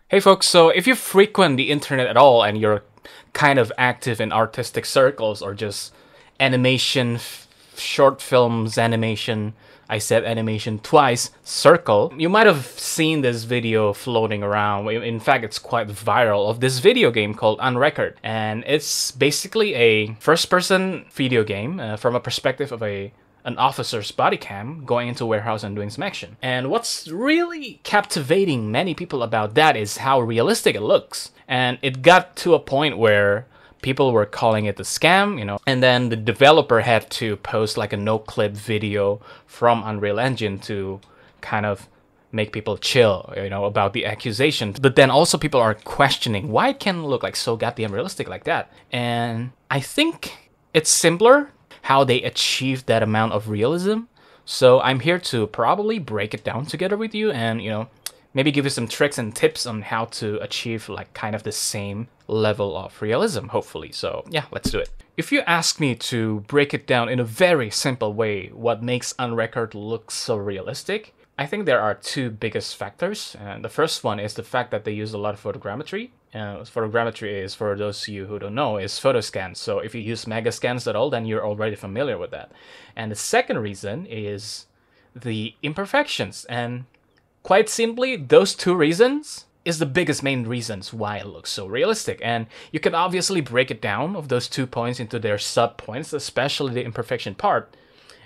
Hey folks, so if you frequent the internet at all and you're kind of active in artistic circles or just animation, short films, animation, I said animation twice, circle, you might have seen this video floating around. In fact, it's quite viral of this video game called UNRECORD. And it's basically a first-person video game from a perspective of an officer's body cam going into a warehouse and doing some action. And what's really captivating many people about that is how realistic it looks. And it got to a point where people were calling it a scam, and then the developer had to post like a no-clip video from Unreal Engine to kind of make people chill, about the accusation. But then also people are questioning why it can look like so goddamn realistic like that. And I think it's simpler how they achieved that amount of realism. So I'm here to probably break it down together with you and, maybe give you some tricks and tips on how to achieve like kind of the same level of realism, hopefully. So yeah, let's do it. If you ask me to break it down in a very simple way, what makes UNRECORD look so realistic, I think there are two biggest factors. And the first one is the fact that they use a lot of photogrammetry. Photogrammetry is, for those of you who don't know, is photo scans. So if you use mega scans at all, then you're already familiar with that. And the second reason is the imperfections. And quite simply, those two reasons is the biggest main reasons why it looks so realistic. And you can obviously break it down of those 2 points into their sub points, especially the imperfection part.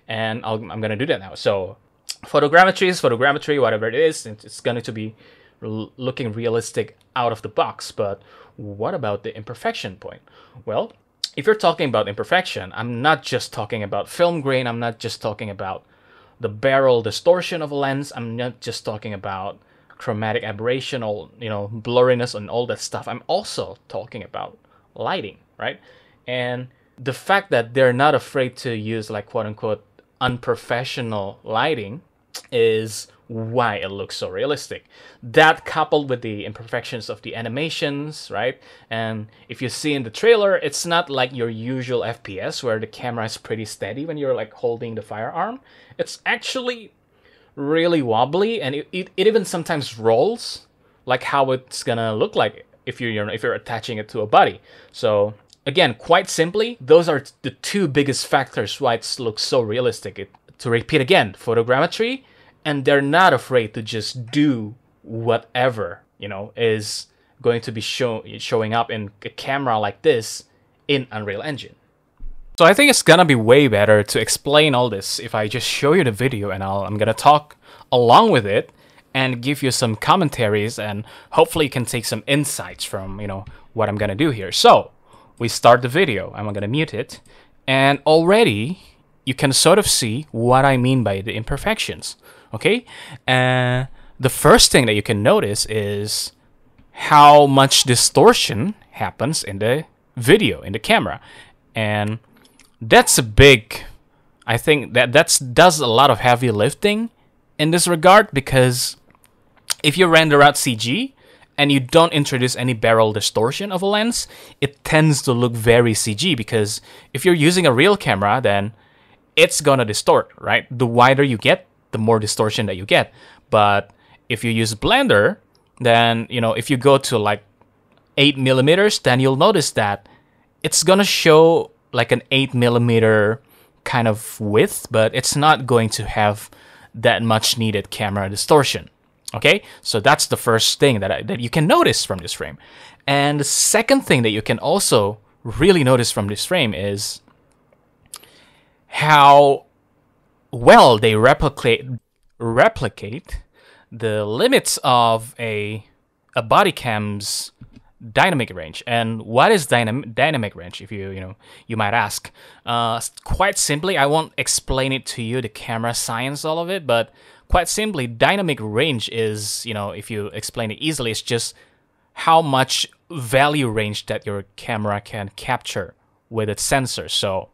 And I'm gonna do that now. So photogrammetry is photogrammetry, whatever it is, it's going to be looking realistic out of the box. But what about the imperfection point? Well, if you're talking about imperfection, I'm not just talking about film grain, I'm not just talking about the barrel distortion of a lens, I'm not just talking about chromatic aberration or blurriness and all that stuff. I'm also talking about lighting, right? And the fact that they're not afraid to use like quote unquote unprofessional lighting is why it looks so realistic. That coupled with the imperfections of the animations, right? And if you see in the trailer, it's not like your usual FPS where the camera is pretty steady when you're like holding the firearm. It's actually really wobbly, and it even sometimes rolls, like how it's gonna look like if you're attaching it to a body. So again, quite simply, those are the two biggest factors why it looks so realistic. To repeat again, photogrammetry, and they're not afraid to just do whatever, is going to be showing up in a camera like this in Unreal Engine. So I think it's gonna be way better to explain all this if I just show you the video and I'm gonna talk along with it and give you some commentaries, and hopefully you can take some insights from, what I'm gonna do here. So we start the video. I'm gonna mute it, and already you can sort of see what I mean by the imperfections. Okay, the first thing that you can notice is how much distortion happens in the video, in the camera. And that's a big, I think that does a lot of heavy lifting in this regard, because if you render out CG and you don't introduce any barrel distortion of a lens, it tends to look very CG, because if you're using a real camera, then it's gonna distort, right? The wider you get, the more distortion that you get. But if you use Blender, then, if you go to like 8mm, then you'll notice that it's gonna show like an 8mm kind of width, but it's not going to have that much needed camera distortion. Okay, so that's the first thing that you can notice from this frame. And the second thing that you can also really notice from this frame is how well they replicate the limits of a body cam's dynamic range. And what is dynamic range, if you might ask? Quite simply, I won't explain it to you, the camera science, all of it, but quite simply, dynamic range is, if you explain it easily, it's just how much value range that your camera can capture with its sensor. So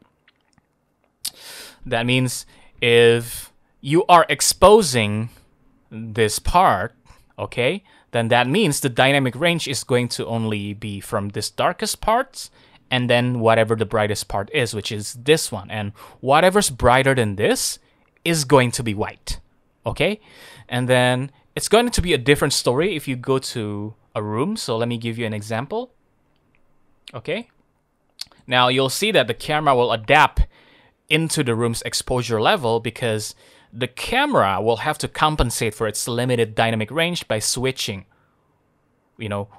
that means if you are exposing this part, okay, then that means the dynamic range is going to only be from this darkest parts and then whatever the brightest part is, which is this one. And whatever's brighter than this is going to be white, okay? And then it's going to be a different story if you go to a room. So let me give you an example. Okay. Now you'll see that the camera will adapt into the room's exposure level because the camera will have to compensate for its limited dynamic range by switching,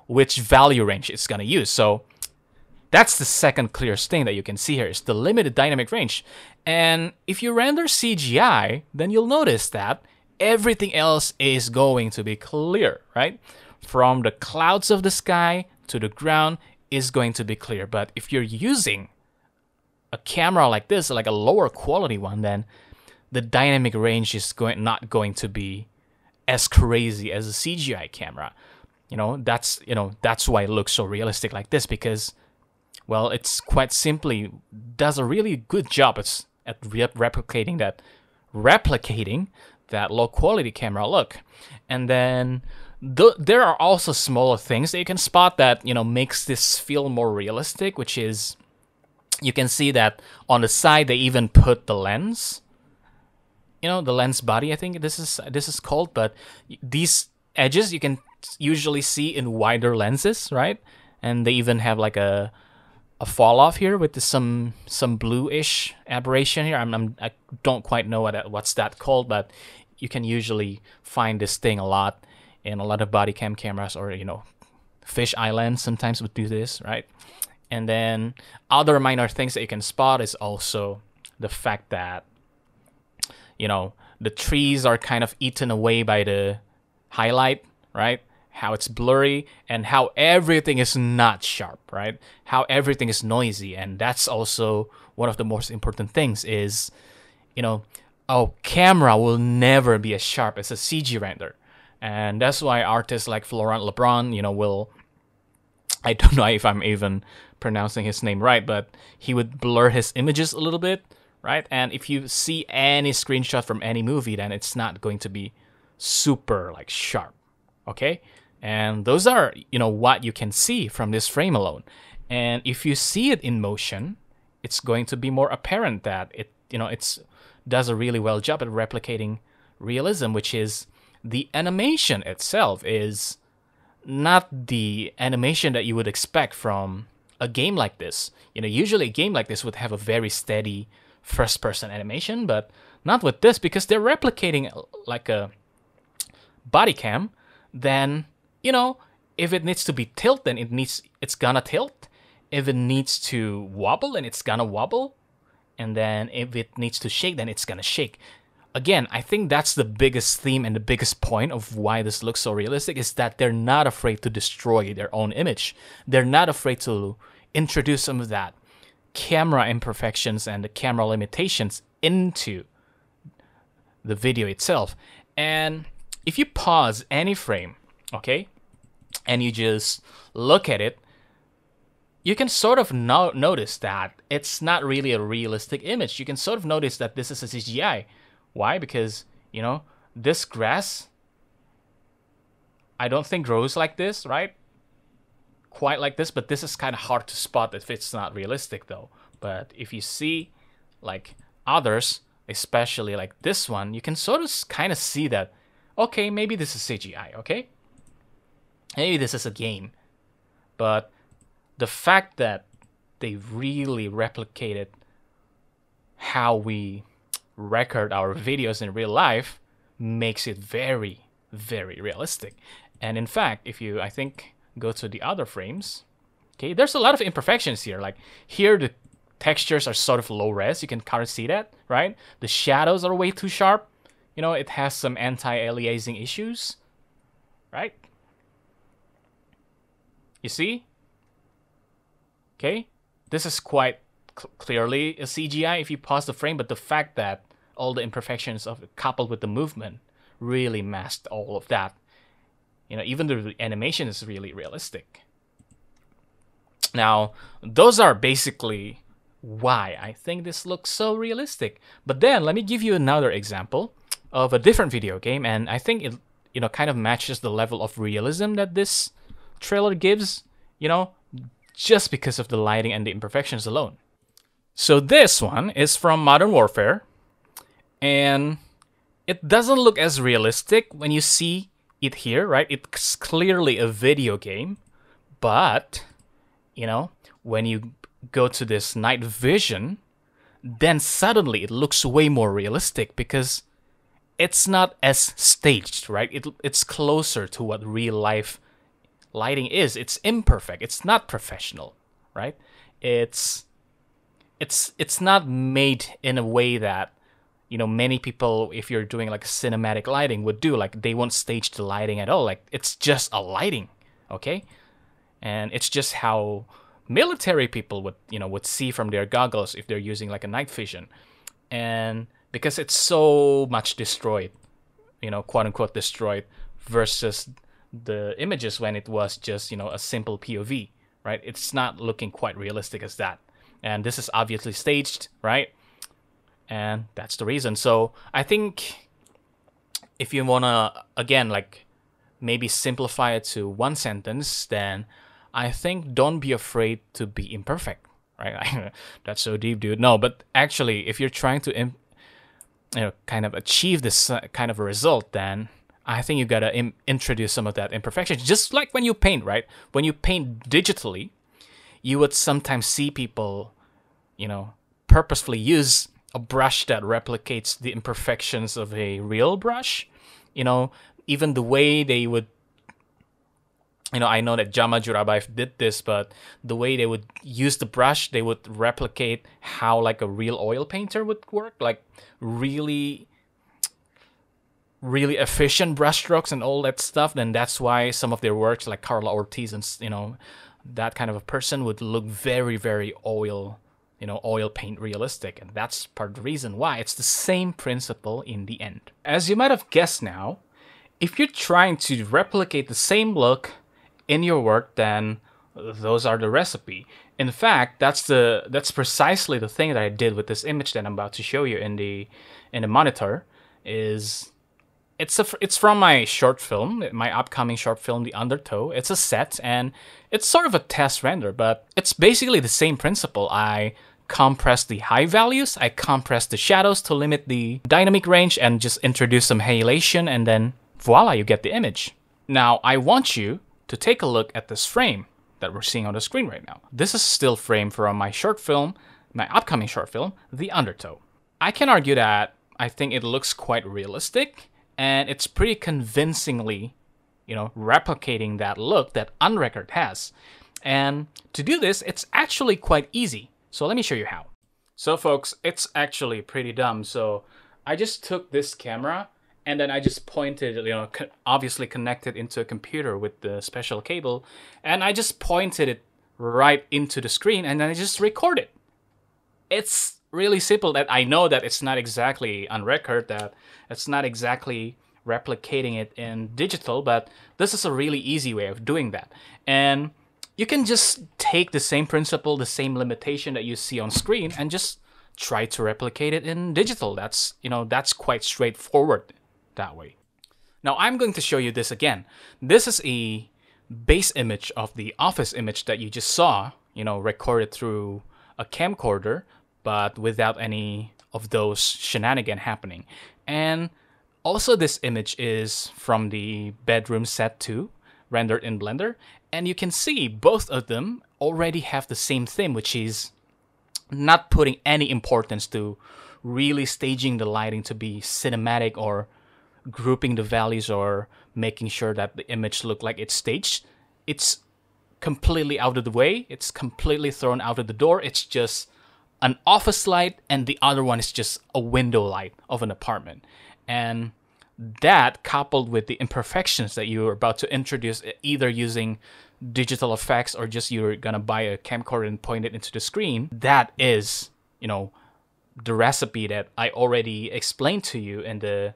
which value range it's going to use. So that's the second clearest thing that you can see here is the limited dynamic range. And if you render CGI, then you'll notice that everything else is going to be clear, right? From the clouds of the sky to the ground is going to be clear. But if you're using a camera like this, like a lower quality one, then the dynamic range is not going to be as crazy as a CGI camera. That's why it looks so realistic like this, because, well, it's quite simply does a really good job at replicating that low quality camera look. And then there are also smaller things that you can spot that makes this feel more realistic, which is you can see that on the side they even put the lens, the lens body, I think this is called, but these edges you can usually see in wider lenses, right? And they even have like a fall off here with some bluish aberration here. I don't quite know what's that called, but you can usually find this thing a lot in a lot of body cam cameras, or fish eye lens sometimes would do this, right? And then other minor things that you can spot is also the fact that the trees are kind of eaten away by the highlight, right? How it's blurry and how everything is not sharp, right? How everything is noisy. And that's also one of the most important things is, a camera will never be as sharp as a CG render. And that's why artists like Florent Lebrun, will, I don't know if I'm even pronouncing his name right, but he would blur his images a little bit, right? And if you see any screenshot from any movie, then it's not going to be super like sharp, okay? And those are, what you can see from this frame alone. And if you see it in motion, it's going to be more apparent that it does a really well job at replicating realism, which is the animation itself is not the animation that you would expect from a game like this. Usually a game like this would have a very steady first-person animation, but not with this, because they're replicating like a body cam. Then if it needs to be tilt, then it's gonna tilt. If it needs to wobble, then it's gonna wobble. And then if it needs to shake, then it's gonna shake. Again, I think that's the biggest theme and the biggest point of why this looks so realistic, is that they're not afraid to destroy their own image. They're not afraid to introduce some of that camera imperfections and the camera limitations into the video itself. And if you pause any frame, okay, and you just look at it, you can sort of notice that it's not really a realistic image. You can sort of notice that this is a CGI. Why? Because, this grass, I don't think grows like this, right? Quite like this, but this is kind of hard to spot if it's not realistic though. But if you see like others, especially like this one, you can sort of kind of see that, okay, maybe this is CGI, okay? Maybe this is a game. But the fact that they really replicated how we record our videos in real life makes it very, very realistic. And in fact, if you, I think, go to the other frames, okay, there's a lot of imperfections here. Like here, the textures are sort of low res. You can kind of see that, right? The shadows are way too sharp. It has some anti-aliasing issues, right? You see? Okay, this is quite clearly a CGI if you pause the frame, but the fact that all the imperfections coupled with the movement really masked all of that. Even the animation is really realistic. Now, those are basically why I think this looks so realistic. But then let me give you another example of a different video game, and I think it kind of matches the level of realism that this trailer gives, just because of the lighting and the imperfections alone. So this one is from Modern Warfare, and it doesn't look as realistic when you see it here, right? It's clearly a video game, but, you know, when you go to this night vision, then suddenly it looks way more realistic because it's not as staged, right? It's closer to what real life lighting is. It's imperfect. It's not professional, right? It's not made in a way that, you know, many people, if you're doing like cinematic lighting, would do. Like, they won't stage the lighting at all. Like, it's just a lighting, okay? And it's just how military people would see from their goggles if they're using like a night vision. And because it's so much destroyed, you know, quote unquote destroyed, versus the images when it was just, you know, a simple POV, right? It's not looking quite realistic as that. And this is obviously staged, right? And that's the reason. So I think if you wanna, again, like maybe simplify it to one sentence, then I think don't be afraid to be imperfect, right? That's so deep, dude. No, but actually, if you're trying to kind of achieve this kind of a result, then I think you gotta introduce some of that imperfection. Just like when you paint, right? When you paint digitally, you would sometimes see people, you know, purposefully use a brush that replicates the imperfections of a real brush. You know, even the way they would, you know, I know that Jama Jurabaev did this, but the way they would use the brush, they would replicate how like a real oil painter would work, like really efficient brush strokes and all that stuff. Then that's why some of their works, like Carla Ortiz and, you know, that kind of a person, would look very, very oil paint realistic. And that's part of the reason why. It's the same principle in the end. As you might have guessed now, if you're trying to replicate the same look in your work, then those are the recipe. In fact, that's precisely the thing that I did with this image that I'm about to show you in the monitor. It's from my short film, my upcoming short film, The Undertow. It's a set, and it's sort of a test render, but it's basically the same principle. I compress the high values, I compress the shadows to limit the dynamic range, and just introduce some halation, and then voila, you get the image. Now, I want you to take a look at this frame that we're seeing on the screen right now. This is still frame from my short film, my upcoming short film, The Undertow. I can argue that I think it looks quite realistic, and it's pretty convincingly, you know, replicating that look that UNRECORD has. And to do this, it's actually quite easy. So let me show you how. So folks, it's actually pretty dumb. So I just took this camera and then I just pointed, you know, obviously connected into a computer with the special cable, and I just pointed it right into the screen, and then I just recorded. It's really simple. That I know that it's not exactly on record, that it's not exactly replicating it in digital, but this is a really easy way of doing that. And you can just take the same principle, the same limitation that you see on screen, and just try to replicate it in digital. That's, you know, that's quite straightforward that way. Now I'm going to show you this again. This is a base image of the office image that you just saw, you know, recorded through a camcorder, but without any of those shenanigans happening. And also this image is from the bedroom set 2, rendered in Blender, and you can see both of them already have the same theme, which is not putting any importance to really staging the lighting to be cinematic or grouping the values or making sure that the image look like it's staged. It's completely out of the way. It's completely thrown out of the door. It's just an office light, and the other one is just a window light of an apartment. And that, coupled with the imperfections that you're about to introduce, either using digital effects or just you're gonna buy a camcorder and point it into the screen, that is, you know, the recipe that I already explained to you in the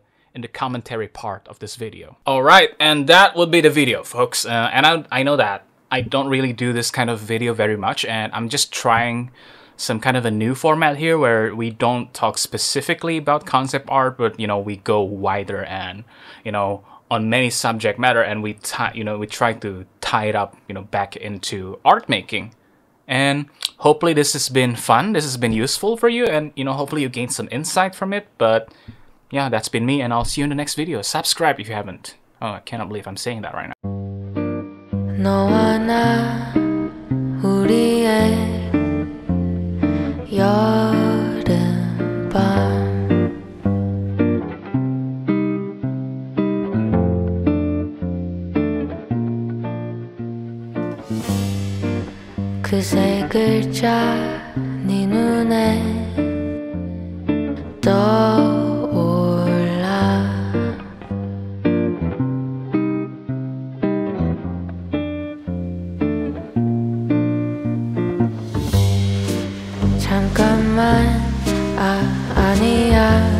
commentary part of this video. All right, and that would be the video, folks. And I know that I don't really do this kind of video very much, and I'm just trying some kind of a new format here where we don't talk specifically about concept art, but, you know, we go wider and, you know, on many subject matter, and we try to tie it up, you know, back into art making. And hopefully this has been fun. This has been useful for you, and, you know, hopefully you gained some insight from it. But yeah, that's been me, and I'll see you in the next video. Subscribe if you haven't. Oh, I cannot believe I'm saying that right now. 너와 나 우리의 여름밤 그 세 글자 네 눈에 떠올라 잠깐만 아니야